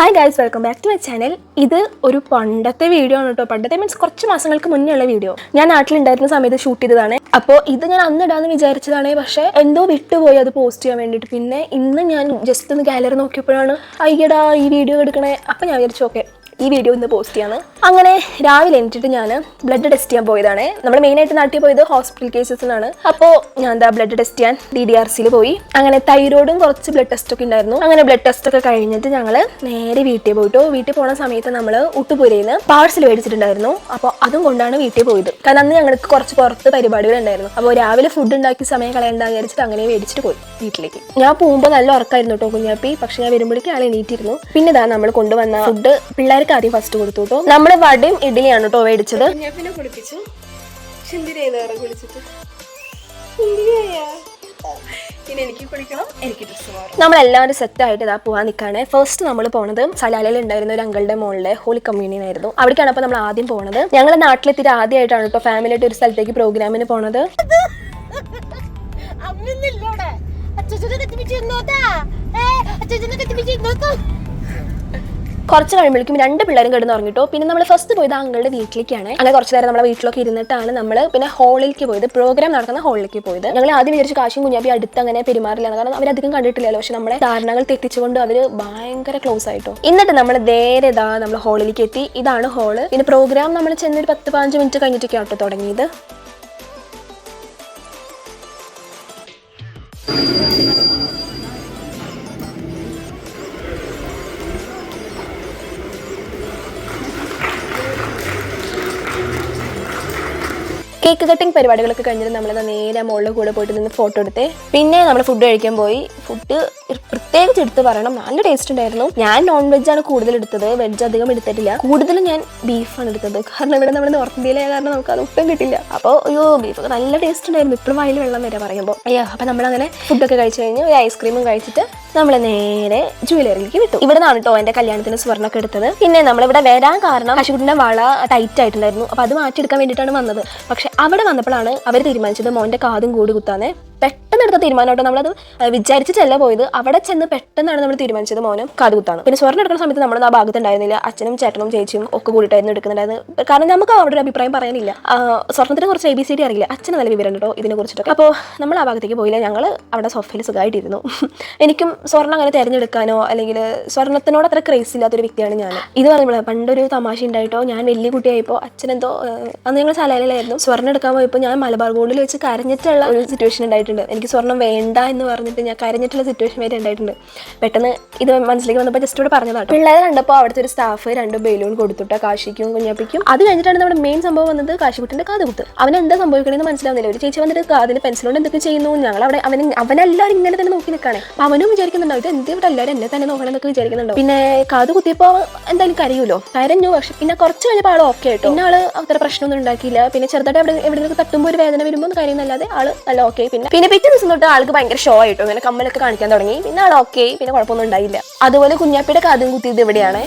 Hi guys, welcome back to my channel. ഇത് ഒരു പണ്ടത്തെ വീഡിയോ ആണ് കേട്ടോ. പണ്ടത്തെ മീൻസ് കുറച്ച് മാസങ്ങൾക്ക് മുന്നേ ഉള്ള വീഡിയോ. ഞാൻ നാട്ടിലുണ്ടായിരുന്ന സമയത്ത് ഷൂട്ട് ചെയ്തതാണ്. അപ്പോൾ ഇത് ഞാൻ അന്ന് ഇടാന്ന് വിചാരിച്ചതാണ്, പക്ഷേ എന്തോ വിട്ടുപോയി അത് പോസ്റ്റ് ചെയ്യാൻ വേണ്ടിയിട്ട്. പിന്നെ ഇന്ന് ഞാൻ ജസ്റ്റ് ഒന്ന് ഗാലറി നോക്കിയപ്പോഴാണ് അയ്യടാ ഈ വീഡിയോ എടുക്കണേ. അപ്പോൾ ഞാൻ വിചാരിച്ചു ഓക്കെ ഈ വീഡിയോ ഇന്ന് പോസ്റ്റ് ചെയ്യാണ്. അങ്ങനെ രാവിലെ എണീറ്റിട്ട് ഞാൻ ബ്ലഡ് ടെസ്റ്റ് ചെയ്യാൻ പോയതാണ്. നമ്മൾ മെയിനായിട്ട് നാട്ടിൽ പോയത് ഹോസ്പിറ്റൽ കേസസിനാണ്. അപ്പോൾ ഞാൻ ബ്ലഡ് ടെസ്റ്റ് ചെയ്യാൻ DDRCയിൽ പോയി. അങ്ങനെ തൈറോയിഡും കുറച്ച് ബ്ലഡ് ടെസ്റ്റ് ഒക്കെ ഉണ്ടായിരുന്നു. അങ്ങനെ ബ്ലഡ് ടെസ്റ്റ് ഒക്കെ കഴിഞ്ഞിട്ട് ഞങ്ങൾ നേരെ വീട്ടിൽ പോയിട്ടു. വീട്ടിൽ പോകുന്ന സമയത്ത് നമ്മൾ ഊട്ടുപുരയിൽ നിന്ന് പാഴ്സൽ മേടിച്ചിട്ടുണ്ടായിരുന്നു. അപ്പോൾ അതും കൊണ്ടാണ് വീട്ടിൽ പോയത്. കാരണം അന്ന് ഞങ്ങൾക്ക് കുറച്ച് പുറത്ത് പരിപാടികളുണ്ടായിരുന്നു. അപ്പോൾ രാവിലെ ഫുഡ് ഉണ്ടാക്കി സമയം കളയണ്ടെന്ന് വിചാരിച്ചിട്ട് അങ്ങനെ മേടിച്ചിട്ട് പോയി വീട്ടിലേക്ക്. ഞാൻ പോകുമ്പോൾ നല്ല ഉറക്കമായിരുന്നു കേട്ടോ കുഞ്ഞാപ്പി. പക്ഷെ ഞാൻ വരുമ്പോഴേക്കും ആൾ എണീറ്റിരുന്നു. പിന്നെ ഇതാ നമ്മൾ കൊണ്ടുവന്ന ഫുഡ് പിള്ളേർക്ക് ആദ്യം ഫസ്റ്റ് കൊടുത്തു കേട്ടോ. നമ്മള് വടയും ഇഡ്ഡലിയാണ് കേട്ടോ മേടിച്ചത്. നമ്മളെല്ലാവരും സെറ്റ് ആയിട്ട് ഇതാ പോകാൻ നിൽക്കുകയാണ്. ഫസ്റ്റ് നമ്മൾ പോണത് സലാലയിൽ ഉണ്ടായിരുന്ന ഒരു അങ്കിളുടെ മോളിലെ ഹോളി കമ്മ്യൂണിയൻ ആയിരുന്നു. അവിടേക്കാണ് അപ്പോൾ നമ്മൾ ആദ്യം പോണത്. ഞങ്ങൾ നാട്ടിലെത്തിയിട്ട് ആദ്യമായിട്ടാണ് കേട്ടോ ഫാമിലി ആയിട്ട് ഒരു സ്ഥലത്തേക്ക് പ്രോഗ്രാമിന് പോണത്. കുറച്ച് കഴിയുമ്പോഴേക്കും രണ്ട് പിള്ളേരും കിടന്ന് ഉറങ്ങിട്ടോ. പിന്നെ നമ്മൾ ഫസ്റ്റ് പോയത് അങ്ങളുടെ വീട്ടിലേക്കാണ്. അങ്ങനെ കുറച്ച് നേരം നമ്മളെ വീട്ടിലൊക്കെ ഇരുന്നിട്ടാണ് നമ്മൾ പിന്നെ ഹാളിലേക്ക് പോയത്, പ്രോഗ്രാം നടക്കുന്ന ഹാളിലേക്ക് പോയത്. ഞങ്ങൾ ആദ്യം വിചാരിച്ചു കാശും കുഞ്ഞാപ്പി അടുത്ത് അങ്ങനെ പെരുമാറില്ല, കാരണം അവരധികം കണ്ടിട്ടില്ലല്ലോ. പക്ഷെ നമ്മളെ ധാരണകൾ തെറ്റിച്ചുകൊണ്ട് അവർ ഭയങ്കര ക്ലോസ് ആയിട്ടോ. എന്നിട്ട് നമ്മൾ നേരെ നമ്മൾ ഹാളിലേക്ക് എത്തി. ഇതാണ് ഹാള്. പിന്നെ പ്രോഗ്രാം നമ്മൾ ചെന്നൊരു 10-15 മിനിറ്റ് കഴിഞ്ഞിട്ടൊക്കെ ആട്ടോ തുടങ്ങിയത്. കേക്ക് കട്ടിങ് പരിപാടികളൊക്കെ കഴിഞ്ഞിട്ട് നമ്മൾ നേരെ മോളുടെ കൂടെ പോയിട്ട് നിന്ന് ഫോട്ടോ എടുത്തേ. പിന്നെ നമ്മൾ ഫുഡ് കഴിക്കാൻ പോയി. ഫുഡ് പ്രത്യേകിച്ച് എടുത്ത് പറയണം, നല്ല ടേസ്റ്റ് ഉണ്ടായിരുന്നു. ഞാൻ നോൺ വെജ് ആണ് കൂടുതൽ എടുത്തത്, വെജ് അധികം എടുത്തിട്ടില്ല. കൂടുതലും ഞാൻ ബീഫാണ് എടുത്തത്, കാരണം ഇവിടെ നമ്മൾ നോർത്ത് ഇന്ത്യയിലായ കാരണം നമുക്ക് അത് ഒട്ടും കിട്ടില്ല. അപ്പോൾ അയ്യോ ബീഫൊക്കെ നല്ല ടേസ്റ്റ് ഉണ്ടായിരുന്നു. ഇപ്പോഴും വായിൽ വെള്ളം വരെ പറയുമ്പോൾ. അയ്യോ അപ്പോൾ നമ്മളങ്ങനെ ഫുഡൊക്കെ കഴിച്ച് കഴിഞ്ഞ് ഒരു ഐസ്ക്രീമും കഴിച്ചിട്ട് നമ്മൾ നേരെ ജുവലറിയിലേക്ക് വിട്ടു. ഇവിടെ നിന്നാണ് കേട്ടോ എൻ്റെ കല്യാണത്തിന് സ്വർണ്ണമൊക്കെ എടുത്തത്. പിന്നെ നമ്മളിവിടെ വരാൻ കാരണം കാശുകുട്ടിൻ്റെ വള ടൈറ്റ് ആയിട്ടുണ്ടായിരുന്നു. അപ്പോൾ അത് മാറ്റിയെടുക്കാൻ വേണ്ടിയിട്ടാണ് വന്നത്. പക്ഷെ അവിടെ വന്നപ്പോഴാണ് അവർ തീരുമാനിച്ചത് മോൻ്റെ കാതും കൂടി കുത്താനേ. പെട്ടെന്ന് എടുത്ത തീരുമാനമായിട്ടോ. നമ്മളത് വിചാരിച്ചിട്ടല്ല പോയത്. അവിടെ ചെന്ന് പെട്ടെന്നാണ് നമ്മൾ തീരുമാനിച്ചത് മോനും കാത് കുത്താണ്. പിന്നെ സ്വർണ്ണം എടുക്കുന്ന സമയത്ത് നമ്മൾ ആ ഭാഗത്ത് ഉണ്ടായിരുന്നില്ല. അച്ഛനും ചേട്ടനും ചേച്ചിയും ഒക്കെ കൂടിയിട്ടായിരുന്നു എടുക്കുന്നുണ്ടായിരുന്നു. കാരണം നമുക്ക് അവിടെ ഒരു അഭിപ്രായം പറയാനില്ല. സ്വർണ്ണത്തിന് കുറച്ച് ABCD അറിയില്ല. അച്ഛന് നല്ല വിവരം കേട്ടോ ഇതിനെ കുറിച്ചിട്ടൊക്കെ. അപ്പോൾ നമ്മൾ ആ ഭാഗത്തേക്ക് പോയില്ല. ഞങ്ങൾ അവിടെ സോഫയിൽ സുഖമായിട്ടിരുന്നു. എനിക്കും സ്വർണ്ണം അങ്ങനെ തിരഞ്ഞെടുക്കാനോ അല്ലെങ്കിൽ സ്വർണ്ണത്തിനോട് അത്ര ക്രേസ് ഇല്ലാത്തൊരു വ്യക്തിയാണ് ഞാൻ. ഇത് പറയുമ്പോൾ പണ്ടൊരു തമാശ ഉണ്ടായിട്ടോ. ഞാൻ വലിയ കുട്ടിയായപ്പോൾ അച്ഛനെന്തോ അന്ന് ഞങ്ങൾ സലാലയിലായിരുന്നു. സ്വർണ്ണം എടുക്കാൻ പോയപ്പോൾ ഞാൻ മലബാർ ഗോൾഡിൽ വെച്ച് കരഞ്ഞിട്ടുള്ള ഒരു സിറ്റുവേഷൻ ഉണ്ടായിട്ടുണ്ട്. എനിക്ക് സ്വർണ്ണം വേണ്ട എന്ന് പറഞ്ഞിട്ട് ഞാൻ കരഞ്ഞിട്ടുള്ള സിറ്റുവേഷൻ വരെ ഉണ്ടായിട്ടുണ്ട്. പെട്ടെന്ന് ഇത് മനസ്സിലേക്ക് വന്നപ്പോൾ ജസ്റ്റ് ഇവിടെ പറഞ്ഞതാണ്. പിള്ളേരെ കണ്ടപ്പോൾ അവിടുത്തെ ഒരു സ്റ്റാഫ് 2 ബലൂൺ കൊടുത്തിട്ട് കാശിക്കും കുഞ്ഞാപ്പിക്കും. അത് കഴിഞ്ഞിട്ടാണ് നമ്മുടെ മെയിൻ സംഭവം വന്നത്, കാശിക്കുട്ടിന്റെ കാത് കുത്ത്. അവൻ എന്താ സംഭവിക്കണമെന്ന് മനസ്സിലാവുന്നില്ല. ഒരു ചേച്ചി വന്നിട്ട് കാതിന് പെൻസിലോണ്ട് എന്തൊക്കെ ചെയ്യുന്നു. ഞങ്ങൾ അവിടെ അവനെല്ലാവരും ഇങ്ങനെ തന്നെ നോക്കി നിൽക്കുകയാണ്. അപ്പോൾ അവനും വിചാരിക്കുന്നുണ്ടോ ഇത് എന്ത് ഇവിടെ എല്ലാവരും എന്നെ തന്നെ നോക്കണം എന്നൊക്കെ വിചാരിക്കുന്നുണ്ടോ. പിന്നെ കാത് കുത്തിയപ്പോൾ എന്തായാലും കരയൂലോ, കരഞ്ഞു. പക്ഷെ പിന്നെ കുറച്ച് കഴിഞ്ഞപ്പോൾ ആൾ ഓക്കെ ആയിട്ടോ. പിന്നെ ആള് അത്ര പ്രശ്നമൊന്നും ഉണ്ടാക്കിയില്ല. പിന്നെ ചെറുതായിട്ട് എവിടെയൊക്കെ തട്ടുമ്പോൾ ഒരു വേദന വരുമ്പോൾ കരയുന്നല്ലാതെ ആള് നല്ല ഓക്കെ. പിന്നെ പിറ്റേ ദിവസം തൊട്ട് ആൾക്ക് ഭയങ്കര ഷോ ആയിട്ടോ. ഇങ്ങനെ കമ്മലൊക്കെ കാണിക്കാൻ തുടങ്ങി. പിന്നെ ആൾ ഓക്കെ, പിന്നെ കുഴപ്പമൊന്നും ഉണ്ടായില്ല. അതുപോലെ കുഞ്ഞാപ്പിയുടെ കാതും കുത്തിയത് ഇവിടെയാണ്.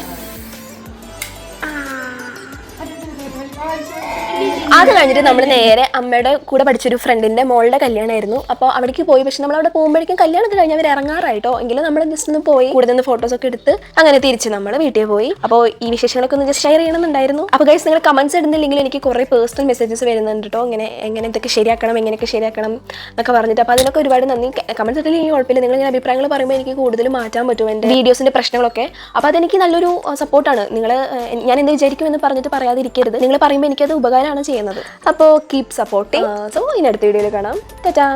അത് കഴിഞ്ഞിട്ട് നമ്മൾ നേരെ അമ്മയുടെ കൂടെ പഠിച്ചൊരു ഫ്രണ്ടിന്റെ മോളുടെ കല്യാണമായിരുന്നു. അപ്പോൾ അവിടേക്ക് പോയി. പക്ഷെ നമ്മൾ അവിടെ പോകുമ്പോഴേക്കും കല്യാണമൊക്കെ കഴിഞ്ഞ് അവർ ഇറങ്ങാറായിട്ടോ. എങ്കിലും നമ്മൾ ജസ്റ്റ് ഒന്ന് പോയി കൂടെ നിന്ന് ഫോട്ടോസൊക്കെ എടുത്ത് അങ്ങനെ തിരിച്ച് നമ്മൾ വീട്ടിൽ പോയി. അപ്പോൾ ഈ വിശേഷങ്ങളൊക്കെ ഒന്ന് ജസ്റ്റ് ഷെയർ ചെയ്യണമെന്നുണ്ടായിരുന്നു. അപ്പോൾ ഗൈസ് നിങ്ങൾ കമന്റ്സ് ഇടുന്നില്ലെങ്കിൽ എനിക്ക് കുറേ പേഴ്സണൽ മെസ്സേജസ് വരുന്നുണ്ട് കേട്ടോ. എങ്ങനെ ഇതൊക്കെ ശരിയാക്കണം, എങ്ങനെയൊക്കെ ശരിയാക്കണം എന്നൊക്കെ പറഞ്ഞിട്ട്. അപ്പോൾ അതിനൊക്കെ ഒരുപാട് നന്ദി. കമന്റ്സ് ഇട്ടില്ലെങ്കിൽ കുഴപ്പമില്ല. നിങ്ങൾ ഇങ്ങനെ അഭിപ്രായങ്ങൾ പറയുമ്പോൾ എനിക്ക് കൂടുതൽ മാറ്റാൻ പറ്റും എൻ്റെ വീഡിയോസിൻ്റെ പ്രശ്നങ്ങളൊക്കെ. അപ്പോൾ അതെനിക്ക് നല്ലൊരു സപ്പോർട്ടാണ്. ഞാൻ എന്ത് വിചാരിക്കുമെന്ന് പറഞ്ഞിട്ട് പറയാതിരിക്കരുത്. നിങ്ങൾ പറയുമ്പോൾ എനിക്കത് ഉപകാരമാണ് ചെയ്യുന്നത്. അപ്പോൾ കീപ് സപ്പോർട്ടിങ്. സോ ഇനി അടുത്ത വീഡിയോയിൽ കാണാം. ടാറ്റാ.